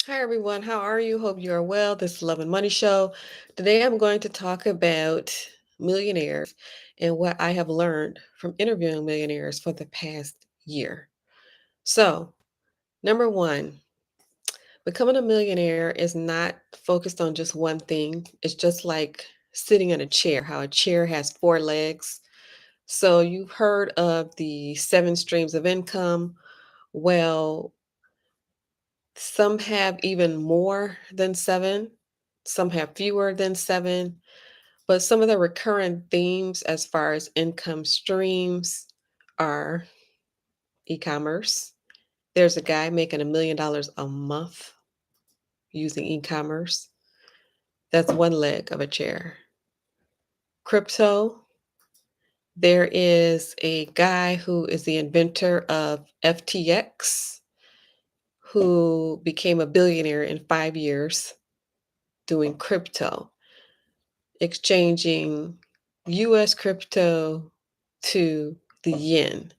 Hi everyone, how are you? Hope you are well. This is Love and Money Show. Today I'm going to talk about millionaires and what I have learned from interviewing millionaires for the past year. So, number one, becoming a millionaire is not focused on just one thing. It's just like sitting in a chair, how a chair has four legs. So, you've heard of the seven streams of income. Well, some have even more than seven, some have fewer than seven, but some of the recurrent themes as far as income streams are e-commerce. There's a guy making $1 million a month using e-commerce. That's one leg of a chair. Crypto, there is a guy who is the inventor of FTX who became a billionaire in 5 years doing crypto, exchanging US crypto to the yen.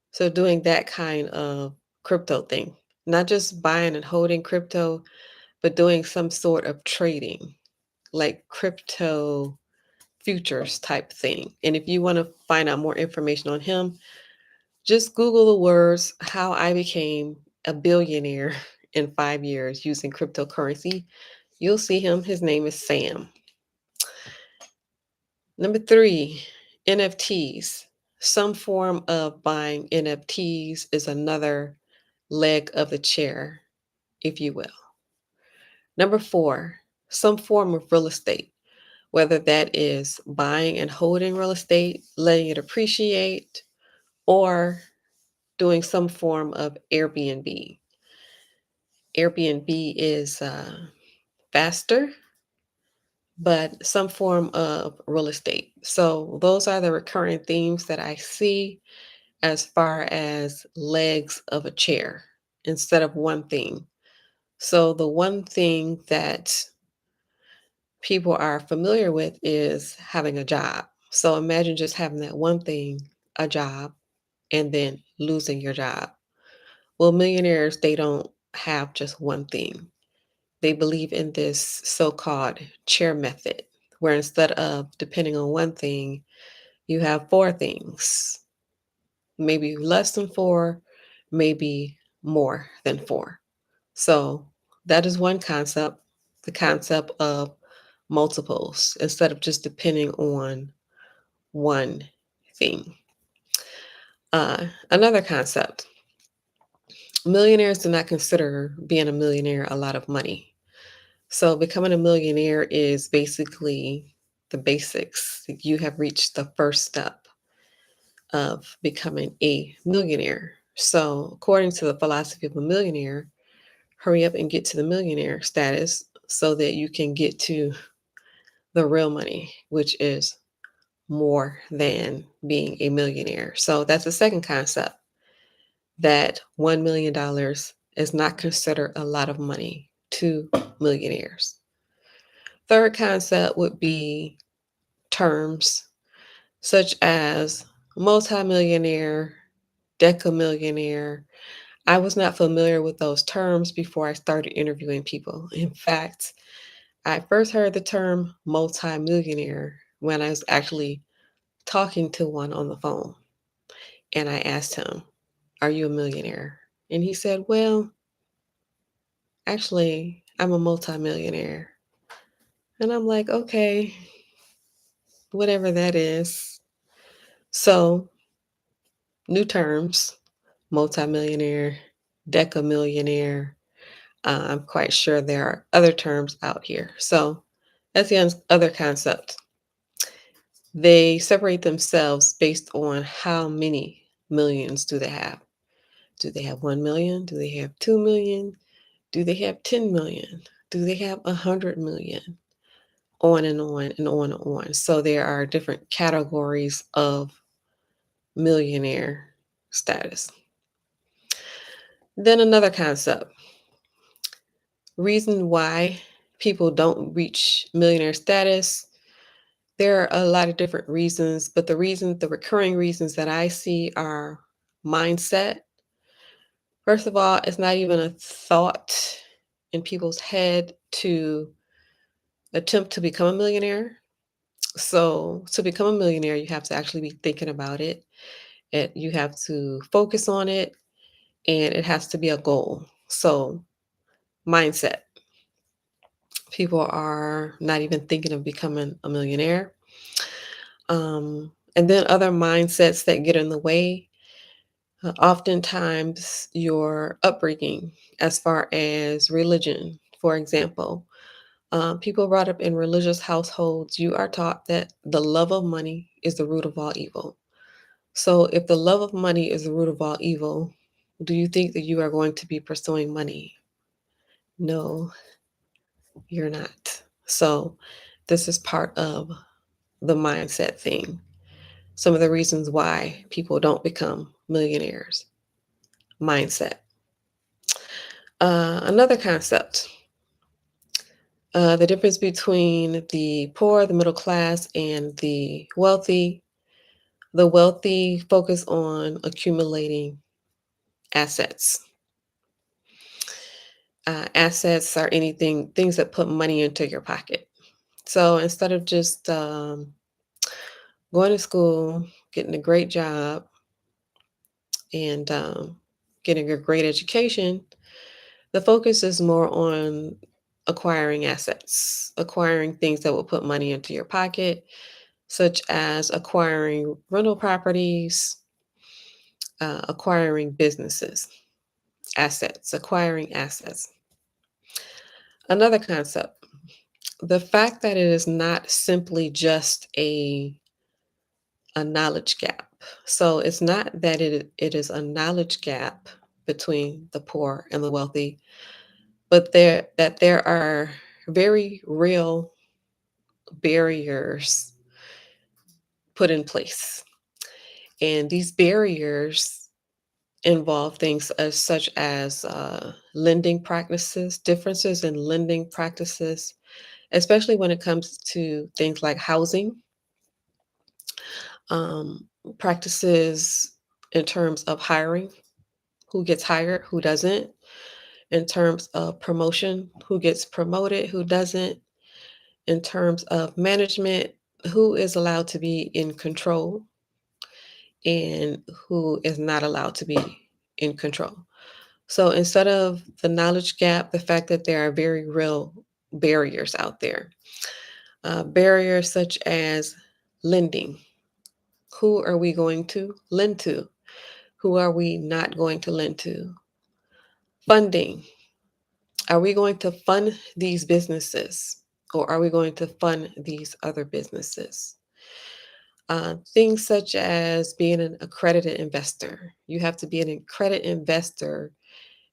So doing that kind of crypto thing, not just buying and holding crypto, but doing some sort of trading, like crypto futures type thing. And if you want to find out more information on him, just Google the words how I became a billionaire in 5 years using cryptocurrency. You'll see him. His name is Sam. Number three, NFTs. Some form of buying NFTs is another leg of the chair, if you will. Number four, some form of real estate, whether that is buying and holding real estate, letting it appreciate, or doing some form of Airbnb. Airbnb is faster, but some form of real estate. So those are the recurring themes that I see as far as legs of a chair instead of one thing. So, the one thing that people are familiar with is having a job. So, imagine just having that one thing, a job, and then losing your job. Well, millionaires, they don't have just one thing. They believe in this so called chair method, where instead of depending on one thing, you have four things, maybe less than four, maybe more than four. So that is one concept, the concept of multiples instead of just depending on one thing. Another concept, millionaires do not consider being a millionaire a lot of money. So becoming a millionaire is basically the basics. You have reached the first step of becoming a millionaire. So, according to the philosophy of a millionaire, hurry up and get to the millionaire status so that you can get to the real money, which is more than being a millionaire. So that's the second concept, that $1 million is not considered a lot of money to millionaires. Third concept would be terms such as multimillionaire, decamillionaire. I was not familiar with those terms before I started interviewing people. In fact, I first heard the term multimillionaire when I was actually talking to one on the phone. And I asked him, "Are you a millionaire?" And he said, "Well, actually, I'm a multimillionaire." And I'm like, "Okay, whatever that is." So, new terms, multimillionaire, decamillionaire. I'm quite sure there are other terms out here. So, that's the other concept. They separate themselves based on how many millions do they have. Do they have 1 million? Do they have 2 million? Do they have 10 million? Do they have 100 million? On and on and on and on. So there are different categories of millionaire status. Then another concept, reason why people don't reach millionaire status. There are a lot of different reasons, but the recurring reasons that I see are mindset. First of all, it's not even a thought in people's head to attempt to become a millionaire. So, to become a millionaire, you have to actually be thinking about it. You have to focus on it, and it has to be a goal. So, mindset. People are not even thinking of becoming a millionaire. And then other mindsets that get in the way. Oftentimes, your upbringing, as far as religion, for example, people brought up in religious households, you are taught that the love of money is the root of all evil. So, if the love of money is the root of all evil, do you think that you are going to be pursuing money? No, you're not. So, this is part of the mindset thing. Some of the reasons why people don't become millionaires. Mindset. Another concept, the difference between the poor, the middle class, and the wealthy. The wealthy focus on accumulating assets. Assets are anything, things that put money into your pocket. So instead of just going to school, getting a great job, and getting a great education, the focus is more on acquiring assets, acquiring things that will put money into your pocket, such as acquiring rental properties, acquiring businesses, assets, acquiring assets. Another concept, the fact that it is not simply just a knowledge gap. So it's not that it is a knowledge gap between the poor and the wealthy, but there are very real barriers put in place. And these barriers involve things as such as lending practices, differences in lending practices, especially when it comes to things like housing, practices in terms of hiring, who gets hired, who doesn't, in terms of promotion, who gets promoted, who doesn't, in terms of management, who is allowed to be in control and who is not allowed to be in control. So instead of the knowledge gap, the fact that there are very real barriers out there, barriers such as lending. Who are we going to lend to? Who are we not going to lend to? Funding. Are we going to fund these businesses or are we going to fund these other businesses? Things such as being an accredited investor. You have to be an accredited investor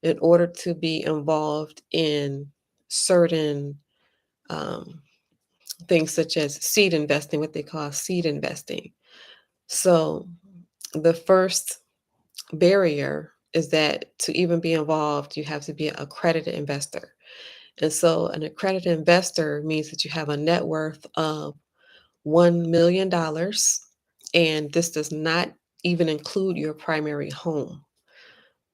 in order to be involved in certain um, things such as seed investing, what they call seed investing. So the first barrier is that to even be involved, you have to be an accredited investor. And so an accredited investor means that you have a net worth of $1 million. And this does not even include your primary home.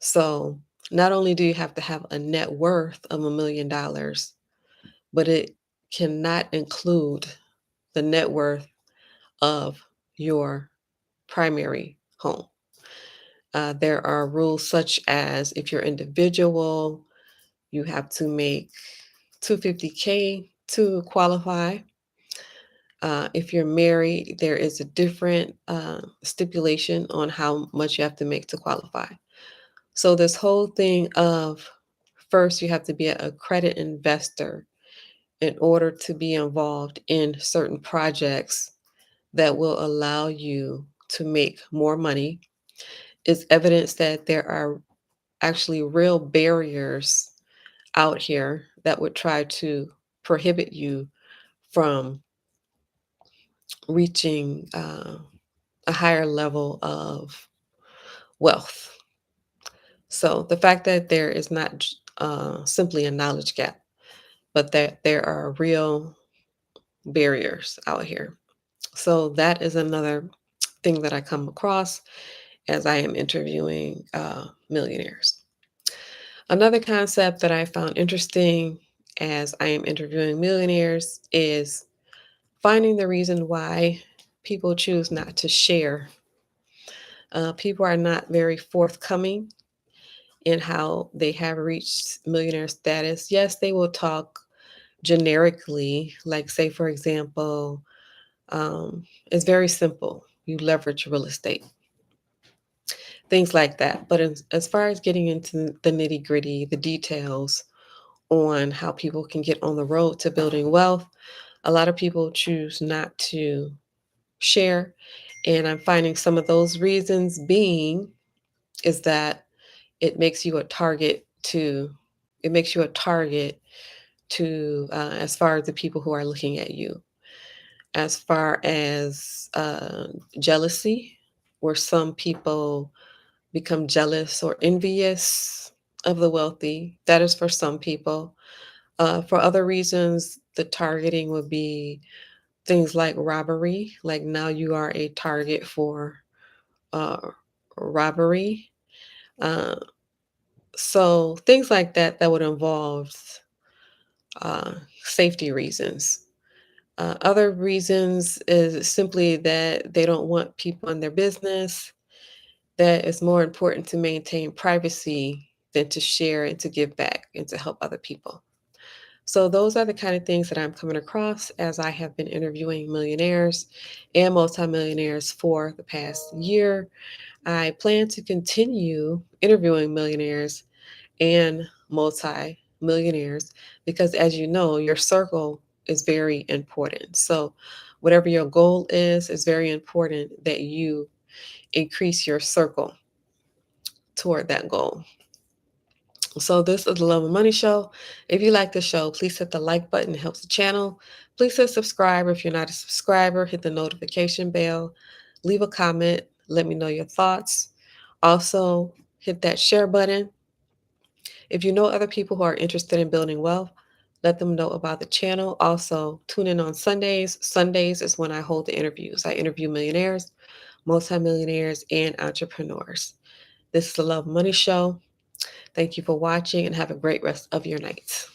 So not only do you have to have a net worth of $1 million, but it cannot include the net worth of your primary home. There are rules such as if you're individual, you have to make 250K to qualify. If you're married, there is a different stipulation on how much you have to make to qualify. So, this whole thing of first, you have to be a credit investor in order to be involved in certain projects that will allow you to make more money is evidence that there are actually real barriers out here that would try to prohibit you from reaching a higher level of wealth. So the fact that there is not simply a knowledge gap, but that there are real barriers out here. So that is another thing that I come across as I am interviewing millionaires. Another concept that I found interesting as I am interviewing millionaires is finding the reason why people choose not to share. People are not very forthcoming in how they have reached millionaire status. Yes, they will talk generically, like, say, for example, it's very simple. You leverage real estate, things like that. But as far as getting into the nitty gritty, the details on how people can get on the road to building wealth, a lot of people choose not to share. And I'm finding some of those reasons being is that it makes you a target to it makes you a target to as far as the people who are looking at you, as far as jealousy, where some people become jealous or envious of the wealthy. That is for some people. For other reasons, the targeting would be things like robbery, like now you are a target for uh, robbery. Uh, so things like that that would involve uh, safety reasons. Other reasons is simply that they don't want people in their business, that it's more important to maintain privacy than to share and to give back and to help other people. So, those are the kind of things that I'm coming across as I have been interviewing millionaires and multimillionaires for the past year. I plan to continue interviewing millionaires and multi-millionaires because, as you know, your circle is very important. So whatever your goal is, it's very important that you increase your circle toward that goal. So this is the Love and Money Show. If you like the show, please hit the like button. It helps the channel. Please hit subscribe if you're not a subscriber. Hit the notification bell. Leave a comment. Let me know your thoughts. Also, hit that share button. If you know other people who are interested in building wealth, let them know about the channel. Also, tune in on Sundays. Sundays is when I hold the interviews. I interview millionaires, multimillionaires, and entrepreneurs. This is the Love Money Show. Thank you for watching and have a great rest of your night.